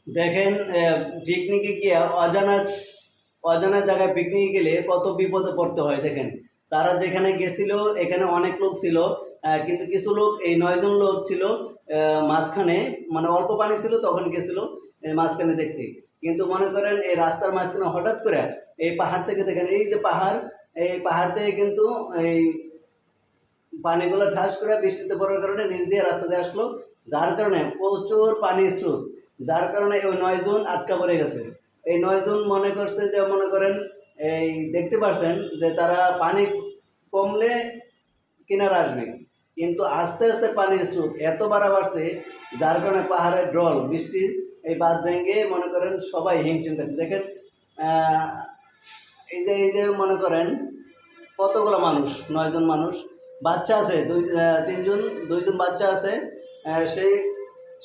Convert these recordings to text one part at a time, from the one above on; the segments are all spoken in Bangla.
দেখেন পিকনিকে গিয়ে অজানা অজানা জায়গায় পিকনিকে গেলে কত বিপদে পড়তে হয়। দেখেন তারা যেখানে গেছিল এখানে অনেক লোক ছিল, কিন্তু কিছু লোক, এই 9 জন লোক ছিল মাঝখানে, মানে অল্প পানি ছিল তখন গেছিল মাঝখানে দেখতে। কিন্তু মনে করেন এই রাস্তার মাঝখানে হঠাৎ করে এই পাহাড় থেকে, দেখেন এই যে পাহাড়, এই পাহাড় থেকে কিন্তু এই পানিগুলো ঠাস করে বৃষ্টিতে পড়ার কারণে নিচ দিয়ে রাস্তা দিয়ে আসলো, যার কারণে প্রচুর পানির স্রোত, যার কারণে ওই 9 জন আটকা পড়ে গেছে। এই 9 জন মনে করছে যে, মনে করেন এই দেখতে পাচ্ছেন যে তারা পানি কমলে কিনারা আসবে, কিন্তু আস্তে আস্তে পানির স্রোত এত বাড়ছে, যার কারণে পাহাড়ের ঢল বৃষ্টির এই বাঁধ ভেঙে মনে করেন সবাই হিমশিম খাচ্ছে। দেখেন এই যে মনে করেন কতগুলো মানুষ, 9 জন মানুষ, বাচ্চা আছে তিনজন, 2 জন বাচ্চা আছে। সেই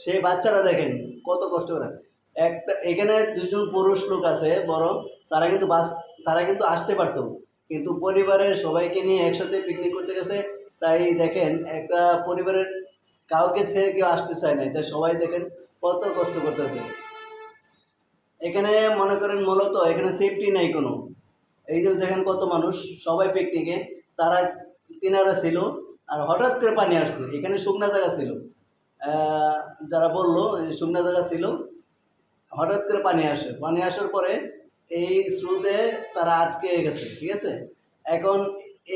সেই বাচ্চারা দেখেন কত কষ্ট করে। একটা এখানে 2 জন পুরুষ লোক আছে বড়, তারা কিন্তু আসতে পারতো, কিন্তু পরিবারের সবাইকে নিয়ে একসাথে পিকনিক করতে গেছে। তাই দেখেন একটা পরিবারের কাউকে ছেড়ে কেউ আসতে চায় না, তাই সবাই দেখেন কত কষ্ট করতেছে। এখানে মনে করেন মূলত এখানে সেফটি নাই কোনো। এই যে দেখেন কত মানুষ, সবাই পিকনিকে, তারা কিনারা ছিল, আর হঠাৎ করে পানি আসছে। এখানে শুকনা জায়গা ছিল, যারা বললো শুকনা জায়গা ছিল, হঠাৎ করে পানি আসে, পানি আসার পরে এই স্রোতে তারা আটকে গেছে, ঠিক আছে। এখন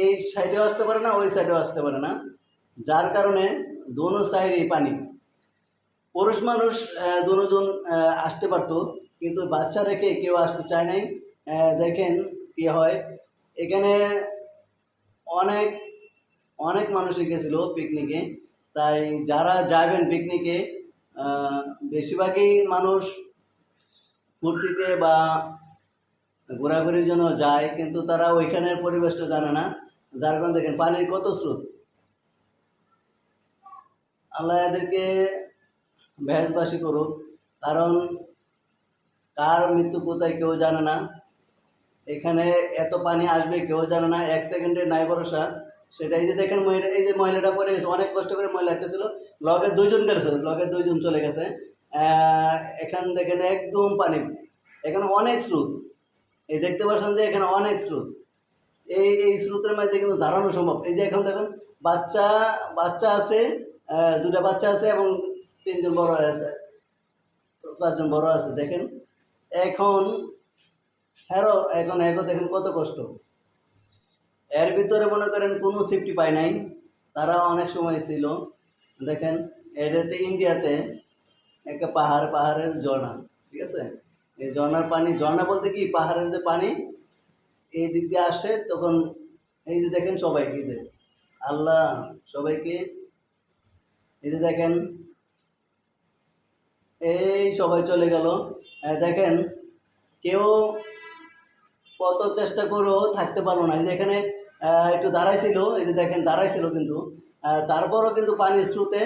এই সাইডেও আসতে পারে না, ওই সাইডেও আসতে পারে না, যার কারণে দোনো সাইডেই পানি। পুরুষ মানুষ 2 জন আসতে পারতো, কিন্তু বাচ্চা রেখে কেউ আসতে চায় নাই। দেখেন কি হয় এখানে, অনেক অনেক মানুষই গেছিলো পিকনিকে। তাই যারা যাবেন পিকনিকে, বেশিরভাগই মানুষ ফুর্তিতে বা ঘোরাঘুরির জন্য যায়, কিন্তু তারা ওইখানের পরিবেশটা জানে না, যার কারণে দেখেন পানির কত স্রোত। আল্লাহ এদেরকে ভেজবাসী করুক, কারণ কার মৃত্যু কোথায় কেউ জানে না। এখানে এত পানি আসবে কেউ জানে না, 1 সেকেন্ডের নাই ভরসা। সেটা এই যে দেখেন মহিলা, এই যে মহিলাটা পড়ে গেছে, অনেক কষ্ট করে মহিলা একটা ছিল, লগে 2 জন গেছে, লগে 2 জন চলে গেছে। এখান দেখেন একদম পানি, এখানে অনেক স্রোত, এই দেখতে পাচ্ছেন যে এখানে অনেক স্রোত। এই স্রোতের মধ্যে কিন্তু দাঁড়ানো সম্ভব। এই যে এখন দেখুন বাচ্চা বাচ্চা আছে, 2টা বাচ্চা আছে এবং 3 জন বড় আছে, 5 জন বড় আছে। দেখেন এখন এখন দেখেন কত কষ্ট। এর ভিতরে মনে করেন কোনো সেফটি পায় নাই, তারা অনেক সময় ছিল। দেখেন এটাতে ইন্ডিয়াতে একটা পাহাড়ের ঝর্ণা, ঠিক আছে। এই ঝর্ণার পানি, ঝর্ণা বলতে কি পাহাড়ের যে পানি এই দিক দিয়ে আসে, তখন এই যে দেখেন সবাইকে, এই যে আল্লাহ সবাইকে, এই যে দেখেন এই সবাই চলে গেল। দেখেন কেউ কত চেষ্টা করেও থাকতে পারলো না। এই যে এখানে একটু দাঁড়াইছিল, এই যে দেখেন দাঁড়াইছিল, কিন্তু তারপরও কিন্তু পানির স্রোতে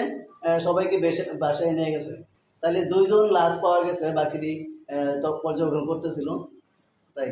সবাইকে বাসায় নিয়ে গেছে। তাহলে 2 জন লাশ পাওয়া গেছে, বাকিটি পর্যবেক্ষণ করতেছিল, তাই।